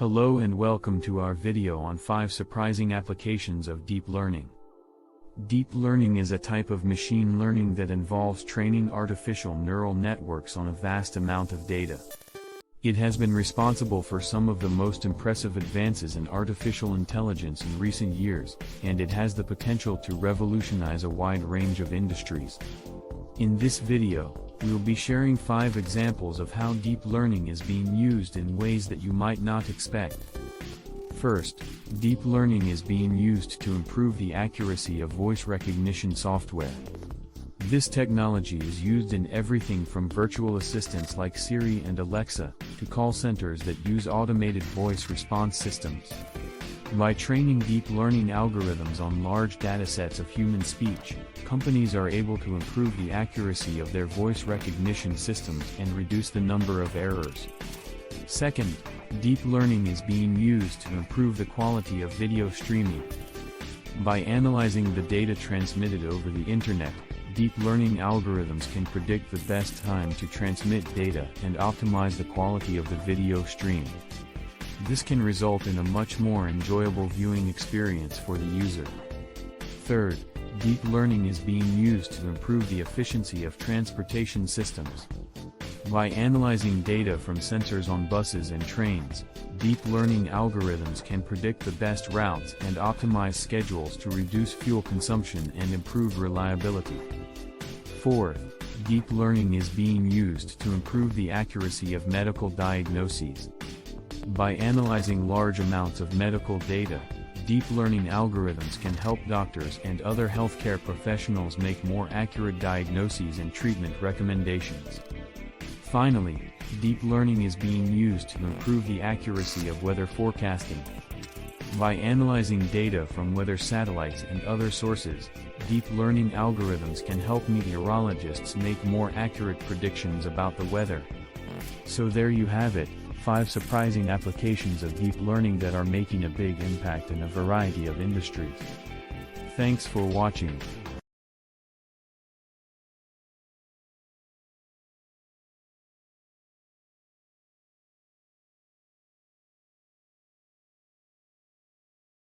Hello and welcome to our video on 5 surprising applications of deep learning. Deep learning is a type of machine learning that involves training artificial neural networks on a vast amount of data. It has been responsible for some of the most impressive advances in artificial intelligence in recent years, and it has the potential to revolutionize a wide range of industries. In this video, we'll be sharing 5 examples of how deep learning is being used in ways that you might not expect. First, deep learning is being used to improve the accuracy of voice recognition software. This technology is used in everything from virtual assistants like Siri and Alexa, to call centers that use automated voice response systems. By training deep learning algorithms on large datasets of human speech, companies are able to improve the accuracy of their voice recognition systems and reduce the number of errors. Second, deep learning is being used to improve the quality of video streaming. By analyzing the data transmitted over the internet, deep learning algorithms can predict the best time to transmit data and optimize the quality of the video stream. This can result in a much more enjoyable viewing experience for the user. Third, deep learning is being used to improve the efficiency of transportation systems. By analyzing data from sensors on buses and trains, deep learning algorithms can predict the best routes and optimize schedules to reduce fuel consumption and improve reliability. Fourth, deep learning is being used to improve the accuracy of medical diagnoses. By analyzing large amounts of medical data, deep learning algorithms can help doctors and other healthcare professionals make more accurate diagnoses and treatment recommendations. Finally, deep learning is being used to improve the accuracy of weather forecasting. By analyzing data from weather satellites and other sources, deep learning algorithms can help meteorologists make more accurate predictions about the weather. So there you have it, 5 surprising applications of deep learning that are making a big impact in a variety of industries. Thanks for watching.